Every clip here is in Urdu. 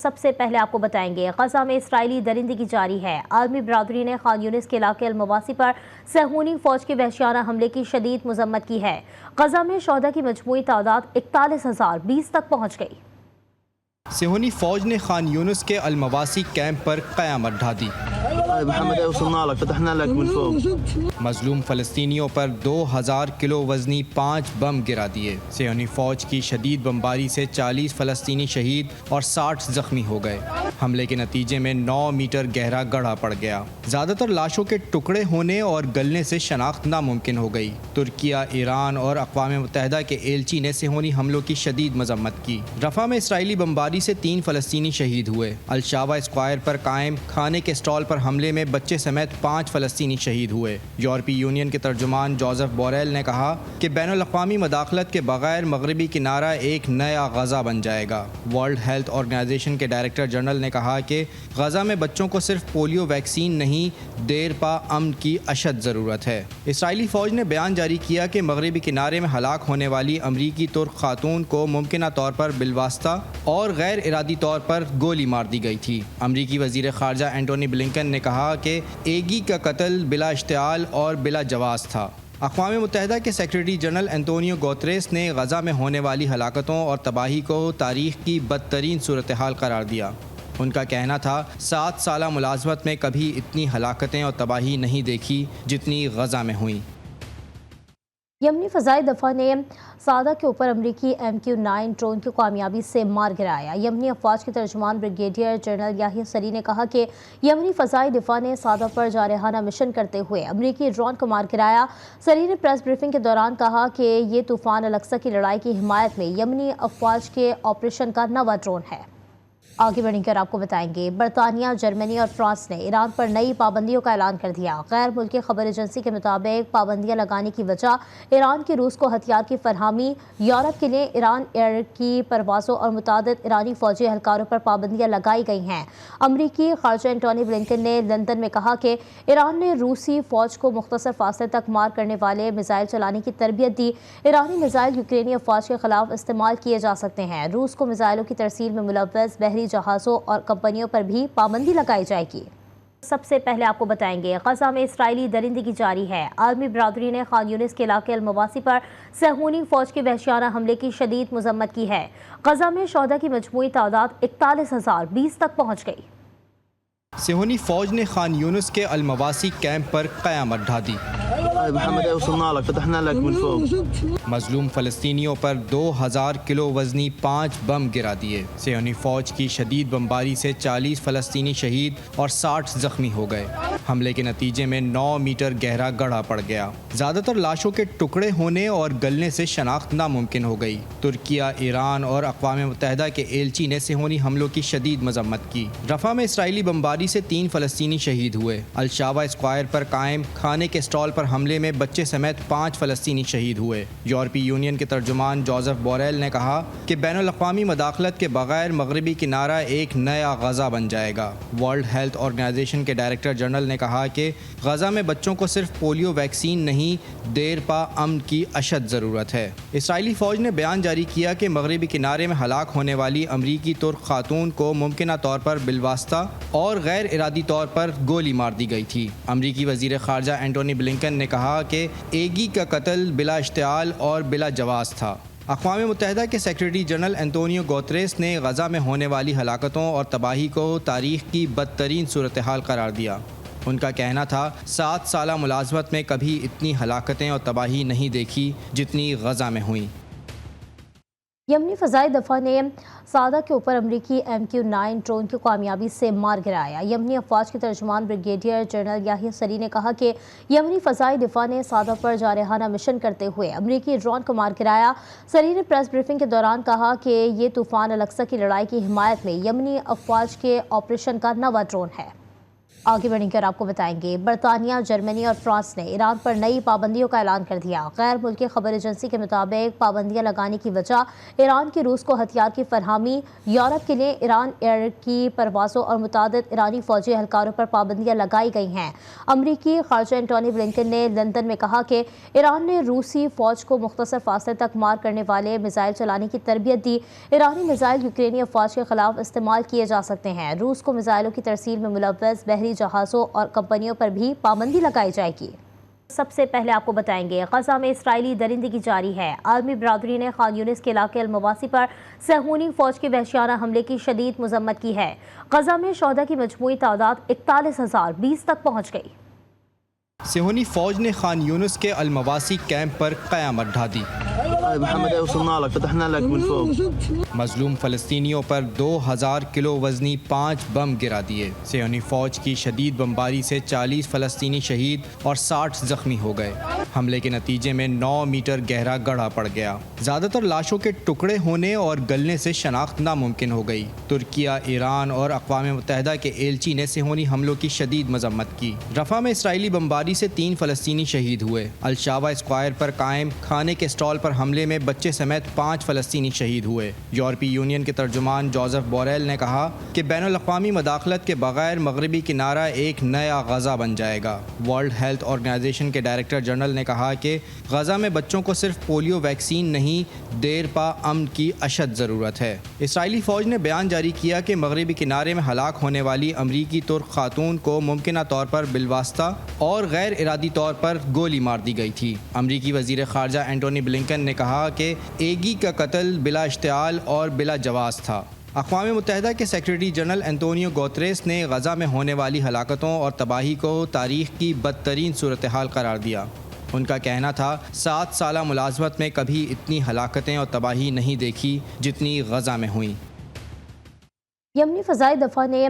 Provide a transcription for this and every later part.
سب سے پہلے آپ کو بتائیں گے غزہ میں اسرائیلی درندگی جاری ہے۔ عالمی برادری نے خان یونس کے علاقے المواسی پر صہیونی فوج کے وحشیانہ حملے کی شدید مذمت کی ہے۔ غزہ میں شہداء کی مجموعی تعداد 41,020 تک پہنچ گئی۔ صہیونی فوج نے خان یونس کے المواسی کیمپ پر قیامت ڈھا دی۔ مظلوم فلسطینیوں پر 2000 کلو وزنی 5 بم گرا دیے۔ صہیونی فوج کی شدید بمباری سے 40 فلسطینی شہید اور 60 زخمی ہو گئے۔ حملے کے نتیجے میں 9 میٹر گہرا گڑھا پڑ گیا۔ زیادہ تر لاشوں کے ٹکڑے ہونے اور گلنے سے شناخت ناممکن ہو گئی۔ ترکیہ، ایران اور اقوام متحدہ کے ایلچی نے صہیونی حملوں کی شدید مذمت کی۔ رفح میں اسرائیلی بمباری سے 3 فلسطینی شہید ہوئے۔ الشابہ اسکوائر پر قائم کھانے کے اسٹال پر حملے میں بچے سمیت 5 فلسطینی شہید ہوئے۔ یورپی یونین کے ترجمان جوزف بوریل نے کہا کہ بین الاقوامی مداخلت کے بغیر مغربی کنارہ ایک نیا غزہ بن جائے گا۔ ورلڈ ہیلتھ آرگنائزیشن کے ڈائریکٹر جنرل نے کہا کہ غزہ میں بچوں کو صرف پولیو ویکسین نہیں، دیر پا امن کی اشد ضرورت ہے۔ اسرائیلی فوج نے بیان جاری کیا کہ مغربی کنارے میں ہلاک ہونے والی امریکی ترک خاتون کو ممکنہ طور پر بالواسطہ اور غیر ارادی طور پر گولی مار دی گئی تھی۔ امریکی وزیر خارجہ اینٹونی بلنکن نے کہا کہ ایگی کا قتل بلا اشتعال اور بلا جواز تھا۔ اقوام متحدہ کے سیکرٹری جنرل انتونیو گوتریس نے غزہ میں ہونے والی ہلاکتوں اور تباہی کو تاریخ کی بدترین صورتحال قرار دیا۔ ان کا کہنا تھا 7 سالہ ملازمت میں کبھی اتنی ہلاکتیں اور تباہی نہیں دیکھی جتنی غزہ میں ہوئیں۔ یمنی فضائی دفاع نے صعدہ کے اوپر امریکی MQ-9 ڈرون کی کامیابی سے مار گرایا۔ یمنی افواج کے ترجمان بریگیڈیئر جنرل یحییٰ سری نے کہا کہ یمنی فضائی دفاع نے صعدہ پر جارحانہ مشن کرتے ہوئے امریکی ڈرون کو مار گرایا۔ سری نے پریس بریفنگ کے دوران کہا کہ یہ طوفان الاقصی کی لڑائی کی حمایت میں یمنی افواج کے آپریشن کا نواں ڈرون ہے۔ آگے بڑھیں کر آپ کو بتائیں گے برطانیہ، جرمنی اور فرانس نے ایران پر نئی پابندیوں کا اعلان کر دیا۔ غیر ملکی خبر ایجنسی کے مطابق پابندیاں لگانے کی وجہ ایران کی روس کو ہتھیار کی فراہمی، یورپ کے لیے ایران ایئر کی پروازوں اور متعدد ایرانی فوجی اہلکاروں پر پابندیاں لگائی گئی ہیں۔ امریکی خارجہ اینٹونی بلنکن نے لندن میں کہا کہ ایران نے روسی فوج کو مختصر فاصلے تک مار کرنے والے میزائل چلانے کی تربیت دی۔ ایرانی میزائل یوکرینی افواج کے خلاف استعمال کیے جا سکتے ہیں۔ روس کو میزائلوں کی ترسیل میں ملوث بحری جہازوں اور کمپنیوں پر بھی پابندی لگائی جائے گی۔ سب سے پہلے آپ کو بتائیں گے غزہ میں اسرائیلی درندگی جاری ہے۔ عالمی برادری نے خان یونس کے علاقے المواسی پر صہیونی فوج کے وحشیانہ حملے کی شدید مذمت کی ہے۔ غزہ میں شہداء کی مجموعی تعداد 41,020 تک پہنچ گئی۔ صہیونی فوج نے خان یونس کے المواسی کیمپ پر قیامت ڈھا دی۔ مظلوم فلسطینیوں پر 2000 کلو وزنی 5 بم گرا دیے۔ صہیونی فوج کی شدید بمباری سے 40 فلسطینی شہید اور 60 زخمی ہو گئے۔ حملے کے نتیجے میں 9 میٹر گہرا گڑھا پڑ گیا۔ زیادہ تر لاشوں کے ٹکڑے ہونے اور گلنے سے شناخت ناممکن ہو گئی۔ ترکیہ، ایران اور اقوام متحدہ کے ایلچی نے صہیونی حملوں کی شدید مذمت کی۔ رفح میں اسرائیلی بمباری سے 3 فلسطینی شہید ہوئے۔ الشابہ اسکوائر پر قائم کھانے کے اسٹال پر حملے میں بچے سمیت 5 فلسطینی شہید ہوئے۔ یورپی یونین کے ترجمان جوزف بوریل نے کہا کہ بین الاقوامی مداخلت کے بغیر مغربی کنارہ ایک نیا غزہ بن جائے گا۔ ورلڈ ہیلتھ آرگنائزیشن کے ڈائریکٹر جنرل نے کہا کہ غزہ میں بچوں کو صرف پولیو ویکسین نہیں، دیر پا امن کی اشد ضرورت ہے۔ اسرائیلی فوج نے بیان جاری کیا کہ مغربی کنارے میں ہلاک ہونے والی امریکی ترک خاتون کو ممکنہ طور پر بالواسطہ اور غیر ارادی طور پر گولی مار دی گئی تھی۔ امریکی وزیر خارجہ اینٹونی بلنکن نے کہا کہ ایگی کا قتل بلا اشتعال اور بلا جواز تھا۔ اقوام متحدہ کے سیکرٹری جنرل انتونیو گوتریس نے غزہ میں ہونے والی ہلاکتوں اور تباہی کو تاریخ کی بدترین صورتحال قرار دیا۔ ان کا کہنا تھا 7 سالہ ملازمت میں کبھی اتنی ہلاکتیں اور تباہی نہیں دیکھی جتنی غزہ میں ہوئیں۔ یمنی فضائی دفاع نے صعدہ کے اوپر امریکی MQ-9 ڈرون کی کامیابی سے مار گرایا۔ یمنی افواج کے ترجمان بریگیڈیئر جنرل یحییٰ سری نے کہا کہ یمنی فضائی دفاع نے صعدہ پر جارحانہ مشن کرتے ہوئے امریکی ڈرون کو مار گرایا۔ سری نے پریس بریفنگ کے دوران کہا کہ یہ طوفان الاقصی کی لڑائی کی حمایت میں یمنی افواج کے آپریشن کا نواں ڈرون ہے۔ آگے بڑھ کر آپ کو بتائیں گے، برطانیہ، جرمنی اور فرانس نے ایران پر نئی پابندیوں کا اعلان کر دیا۔ غیر ملکی خبر ایجنسی کے مطابق پابندیاں لگانے کی وجہ ایران کی روس کو ہتھیار کی فراہمی، یورپ کے لیے ایران ایئر کی پروازوں اور متعدد ایرانی فوجی اہلکاروں پر پابندیاں لگائی گئی ہیں۔ امریکی خارجہ اینٹونی بلنکن نے لندن میں کہا کہ ایران نے روسی فوج کو مختصر فاصلے تک مار کرنے والے میزائل چلانے کی تربیت دی۔ ایرانی میزائل یوکرینی افواج کے خلاف استعمال کیے جا سکتے ہیں۔ روس کو میزائلوں کی ترسیل میں ملوث بحری جہازوں اور کمپنیوں پر بھی پابندی لگائی جائے گی۔ سب سے پہلے آپ کو بتائیں گے، غزہ میں اسرائیلی درندگی جاری ہے۔ عالمی برادری نے خان یونس کے علاقے المواسی پر صہیونی فوج کے وحشیانہ حملے کی شدید مذمت کی ہے۔ غزہ میں شہداء کی مجموعی تعداد 41,020 تک پہنچ گئی۔ صہیونی فوج نے خان یونس کے المواسی کیمپ پر قیامت ڈھا دی۔ مظلوم فلسطینیوں پر 2000 کلو وزنی 5 بم گرا دیے۔ صہیونی فوج کی شدید بمباری سے 40 فلسطینی شہید اور 60 زخمی ہو گئے۔ حملے کے نتیجے میں 9 میٹر گہرا گڑھا پڑ گیا۔ زیادہ تر لاشوں کے ٹکڑے ہونے اور گلنے سے شناخت ناممکن ہو گئی۔ ترکیہ، ایران اور اقوام متحدہ کے ایلچی نے صہیونی حملوں کی شدید مذمت کی۔ رفح میں اسرائیلی بمباری سے 3 فلسطینی شہید ہوئے۔ الشاوا اسکوائر پر قائم کھانے کے اسٹال پر حملے میں بچے سمیت 5 فلسطینی شہید ہوئے۔ یورپی یونین کے ترجمان جوزف بوریل نے کہا کہ بین الاقوامی مداخلت کے بغیر مغربی کنارہ ایک نیا غزہ بن جائے گا۔ ورلڈ ہیلتھ آرگنائزیشن کے ڈائریکٹر جنرل نے کہا کہ غزہ میں بچوں کو صرف پولیو ویکسین نہیں، دیر پا امن کی اشد ضرورت ہے۔ اسرائیلی فوج نے بیان جاری کیا کہ مغربی کنارے میں ہلاک ہونے والی امریکی ترک خاتون کو ممکنہ طور پر بالواسطہ اور غیر ارادی طور پر گولی مار دی گئی تھی۔ امریکی وزیر خارجہ اینٹونی بلنکن نے کہا کہ ایگی کا قتل بلا اشتعال اور بلا جواز تھا۔ اقوام متحدہ کے سیکریٹری جنرل انتونیو گوتریس نے غزہ میں ہونے والی ہلاکتوں اور تباہی کو تاریخ کی بدترین صورتحال قرار دیا۔ ان کا کہنا تھا 7 سالہ ملازمت میں کبھی اتنی ہلاکتیں اور تباہی نہیں دیکھی جتنی غزہ میں ہوئیں۔ یمنی فضائی دفاع نے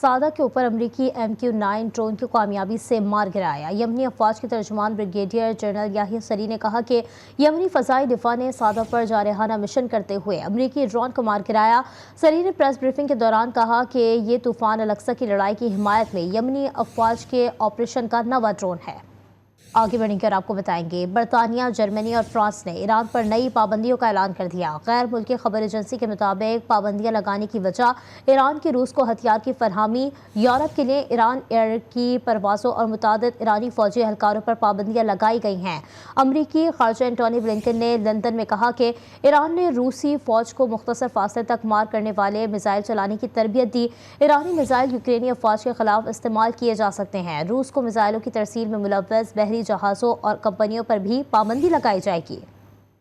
صعدہ کے اوپر امریکی MQ-9 ڈرون کی کامیابی سے مار گرایا۔ یمنی افواج کے ترجمان بریگیڈیئر جنرل یحییٰ سری نے کہا کہ یمنی فضائی دفاع نے صعدہ پر جارحانہ مشن کرتے ہوئے امریکی ڈرون کو مار گرایا۔ سری نے پریس بریفنگ کے دوران کہا کہ یہ طوفان الاقصی کی لڑائی کی حمایت میں یمنی افواج کے آپریشن کا نواں ڈرون ہے۔ آگے بڑھ کر آپ کو بتائیں گے، برطانیہ، جرمنی اور فرانس نے ایران پر نئی پابندیوں کا اعلان کر دیا۔ غیر ملکی خبر ایجنسی کے مطابق پابندیاں لگانے کی وجہ ایران کی روس کو ہتھیار کی فراہمی، یورپ کے لیے ایران ایئر کی پروازوں اور متعدد ایرانی فوجی اہلکاروں پر پابندیاں لگائی گئی ہیں۔ امریکی خارجہ اینٹونی بلنکن نے لندن میں کہا کہ ایران نے روسی فوج کو مختصر فاصلے تک مار کرنے والے میزائل چلانے کی تربیت دی۔ ایرانی میزائل یوکرینی افواج کے خلاف استعمال کیے جا سکتے ہیں۔ روس کو میزائلوں کی ترسیل میں ملوث بحری جہازوں اور کمپنیوں پر بھی پابندی لگائی جائے گی۔